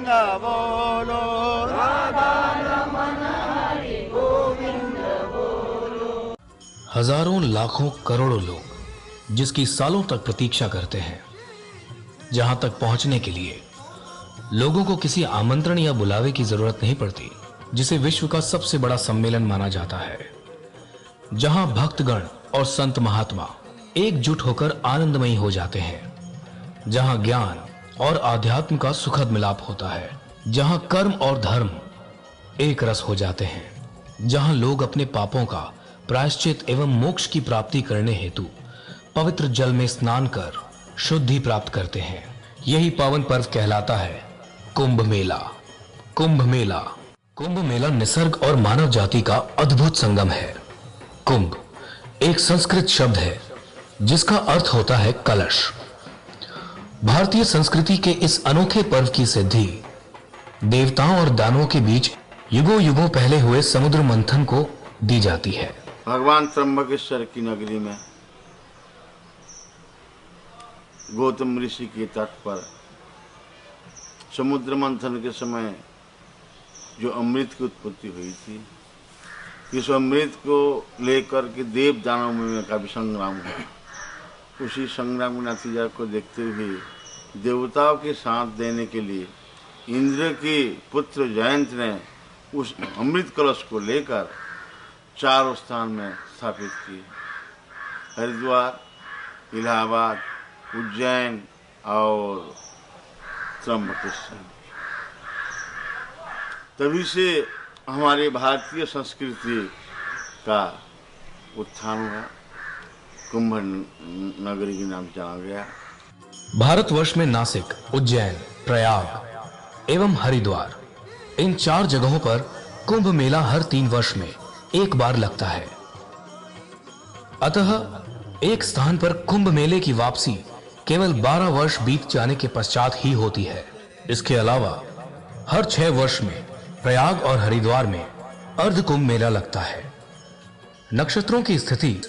गोविंद बोलो, राधा रमन हरि गोविंद बोलो। हजारों लाखों करोड़ों लोग जिसकी सालों तक प्रतीक्षा करते हैं, जहां तक पहुंचने के लिए लोगों को किसी आमंत्रण या बुलावे की जरूरत नहीं पड़ती, जिसे विश्व का सबसे बड़ा सम्मेलन माना जाता है, जहां भक्तगण और संत महात्मा एकजुट होकर आनंदमयी हो जाते हैं, जहां ज्ञान और आध्यात्म का सुखद मिलाप होता है, जहां कर्म और धर्म एक रस हो जाते हैं, जहां लोग अपने पापों का प्रायश्चित एवं मोक्ष की प्राप्ति करने हेतु पवित्र जल में स्नान कर शुद्धि प्राप्त करते हैं। यही पावन पर्व कहलाता है कुंभ मेला। कुंभ मेला, कुंभ मेला निसर्ग और मानव जाति का अद्भुत संगम है। कुंभ एक संस्कृत शब्द है जिसका अर्थ होता है कलश। भारतीय संस्कृति के इस अनोखे पर्व की सिद्धि देवताओं और दानवों के बीच युगों युगों पहले हुए समुद्र मंथन को दी जाती है। भगवान त्र्यंबकेश्वर की नगरी में गौतम ऋषि के तट पर समुद्र मंथन के समय जो अमृत की उत्पत्ति हुई थी, इस अमृत को लेकर के देव दानव में का भी संग्राम हुआ। उसी संग्राम के नतीजा को देखते हुए देवताओं के साथ देने के लिए इंद्र के पुत्र जयंत ने उस अमृत कलश को लेकर 4 स्थान में स्थापित किए: हरिद्वार, इलाहाबाद, उज्जैन और त्र्यंबकेश्वर। तभी से हमारे भारतीय संस्कृति का उत्थान हुआ, कुंभ नगरी के नाम जाना गया। भारतवर्ष में नासिक, उज्जैन, प्रयाग एवं हरिद्वार, इन 4 जगहों पर कुंभ मेला हर 3 वर्ष में एक बार लगता है। अतः एक स्थान पर कुंभ मेले की वापसी केवल 12 वर्ष बीत जाने के पश्चात ही होती है। इसके अलावा हर 6 वर्ष में प्रयाग और हरिद्वार में अर्ध कुंभ मेला लगता है। नक्षत्रों की स्थिति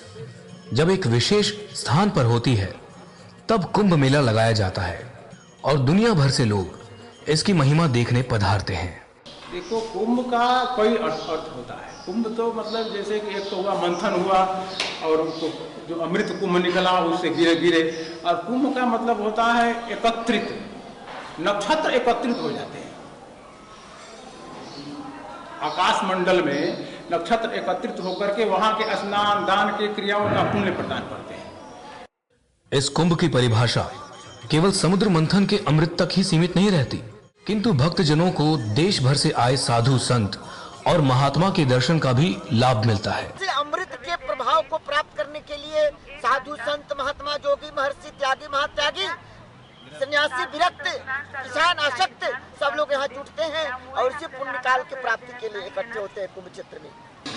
जब एक विशेष स्थान पर होती है तब कुंभ मेला लगाया जाता है और दुनिया भर से लोग इसकी महिमा देखने पधारते हैं। देखो, कुंभ का कई अर्थ होता है। कुंभ तो मतलब जैसे कि एक तो हुआ मंथन हुआ और तो जो अमृत कुंभ निकला उससे गिरे गिरे, और कुंभ का मतलब होता है एकत्रित, नक्षत्र एकत्रित हो जाते हैं। आकाश मंडल में नक्षत्र एकत्रित होकर के वहां के स्नान दान के क्रियाओं का पुण्य प्रदान करते हैं। इस कुंभ की परिभाषा केवल समुद्र मंथन के अमृत तक ही सीमित नहीं रहती, किंतु भक्तजनों को देश भर से आए साधु संत और महात्मा के दर्शन का भी लाभ मिलता है। अमृत के प्रभाव को प्राप्त करने के लिए साधु संत महात्मा जोगी महर्षि त्यागी महात्यागी सन्यासी विरक्त किसान आसक्त सब लोग यहाँ जुटते हैं और इसी पुण्य काल की प्राप्ति के लिए इकट्ठे होते हैं कुंभ क्षेत्र में।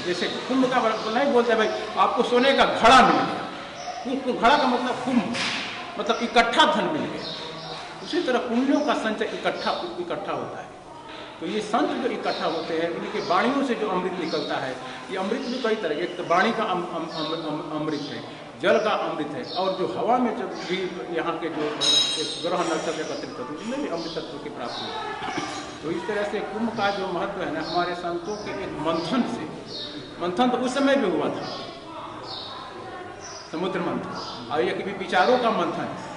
जैसे कुंभ का नहीं बोलते भाई आपको सोने का घड़ा मिल गया, घड़ा का मतलब कुंभ मतलब इकट्ठा धन मिल गया। उसी तरह पुण्यों का संचय इकट्ठा होता है। तो ये संत जो इकट्ठा होते हैं इनके वाणियों से जो अमृत निकलता है, ये अमृत भी कई तरह, एक तो वाणी का अमृत है, जल का अमृत है, और जो हवा में जब भी यहाँ के जो ग्रह नक्षत्र एकत्रित होते हैं उसमें भी अमृत तत्व की प्राप्ति होती है। तो इस तरह से कुंभ का जो महत्व है ना, हमारे संतों के एक मंथन तो उस समय भी हुआ था, समुद्र मंथन, और एक भी विचारों का मंथन है।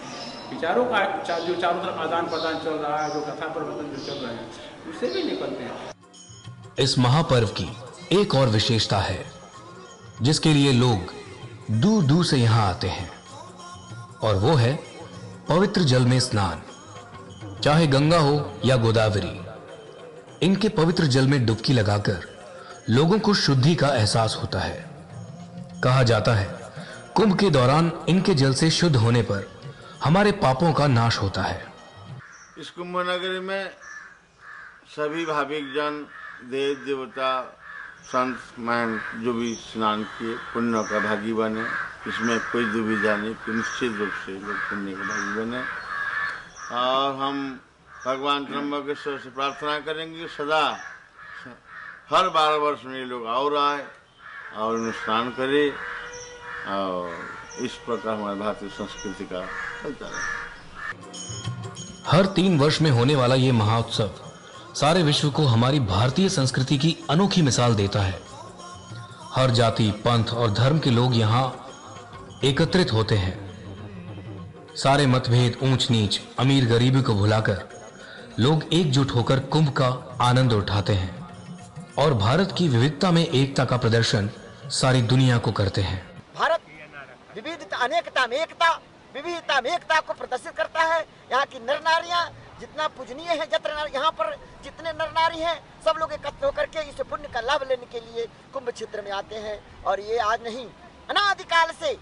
विचारों का जो चारों तरफ आदान प्रदान चल रहा है, जो कथा प्रवचन जो चल रहे हैं, उससे भी निकलते हैं। इस महापर्व की एक और विशेषता है जिसके लिए लोग दूर दूर से यहां आते हैं, और वो है पवित्र जल में स्नान। चाहे गंगा हो या गोदावरी, इनके पवित्र जल में डुबकी लगाकर लोगों को शुद्धि का एहसास होता है। कहा जाता है कुंभ के दौरान इनके जल से शुद्ध होने पर हमारे पापों का नाश होता है। इस कुंभ नगरी में सभी भाविक जन, देव देवता, संत महंत जो भी स्नान किए पुण्य का भागी बने। इसमें कोई दुविधा नहीं कि निश्चित रूप से लोग पुण्य का भागी बने। और हम भगवान त्र्यंबकेश्वर से प्रार्थना करेंगे सदा हर 12 वर्ष में ये लोग और आए और उन्हें स्नान करे, और इस प्रकार हमारे भारतीय संस्कृति का चलता है। हर 3 वर्ष में होने वाला ये महाउत्सव सारे विश्व को हमारी भारतीय संस्कृति की अनोखी मिसाल देता है। हर जाति, पंथ और धर्म के लोग यहाँ एकत्रित होते हैं। सारे मतभेद, ऊंच नीच, अमीर गरीबी को भुलाकर लोग एकजुट होकर कुंभ का आनंद उठाते हैं और भारत की विविधता में एकता का प्रदर्शन सारी दुनिया को करते हैं। भारत विविधता अनेकता में एकता, विविधता में एकता को प्रदर्शित करता है। यहाँ की नर नारियां जितना पूजनीय है, यहाँ पर जितने नर नारी हैं सब लोग एकत्र होकर के इस पुण्य का लाभ लेने के लिए कुंभ क्षेत्र में आते हैं। और ये आज नहीं, अनादिकाल से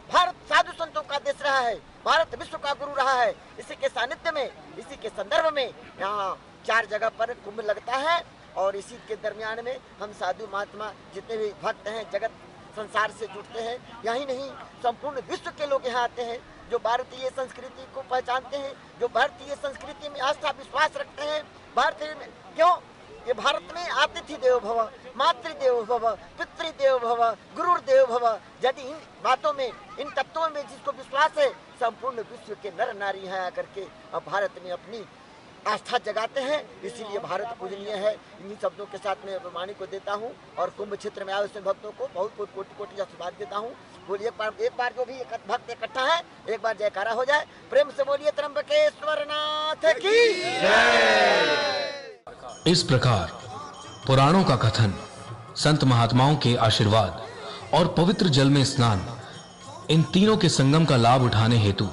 भारत साधु संतों का देश रहा है, भारत विश्व का गुरु रहा है। इसी के सानिध्य में, इसी के संदर्भ में यहाँ 4 जगह पर कुंभ लगता है और इसी के दरमियान में हम साधु महात्मा जितने भी भक्त हैं जगत संसार से जुड़ते हैं। यही नहीं, संपूर्ण विश्व के लोग यहाँ आते हैं जो भारतीय संस्कृति को पहचानते हैं, जो भारतीय संस्कृति में आस्था विश्वास रखते हैं। भारतीय में क्यों, ये भारत में अतिथि देवो भव, मातृदेवो भव, पितृदेवो भव, गुरुदेवो भव। यदि इन बातों में, इन तत्वों में जिसको विश्वास है, संपूर्ण विश्व के नर नारी यहाँ आकर के अब भारत में अपनी आस्था जगाते हैं। इसीलिए भारत पूजनीय है। इन्हीं शब्दों के साथ मैं वाणी को देता हूँ और कुंभ क्षेत्र में आए हुए भक्तों को बहुत बहुत कोटि आशीर्वाद देता हूँ। बोलिए एक बार जो भी भक्त इकट्ठा है, एक बार जयकारा हो जाए, प्रेम से बोलिए त्र्यंबकेश्वर नाथ की जय। इस प्रकार पुराणों का कथन, संत महात्माओं के आशीर्वाद और पवित्र जल में स्नान, इन तीनों के संगम का लाभ उठाने हेतु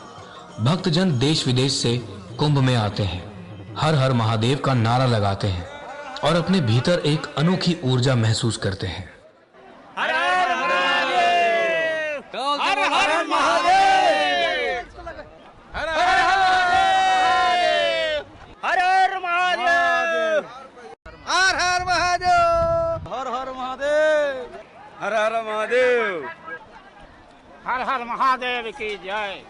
भक्तजन देश विदेश से कुंभ में आते हैं, हर हर महादेव का नारा लगाते हैं और अपने भीतर एक अनोखी ऊर्जा महसूस करते हैं। हर हर महादेव, हर हर महादेव, हर हर महादेव, हर हर महादेव, हर हर महादेव, हर हर महादेव, हर हर महादेव की जय।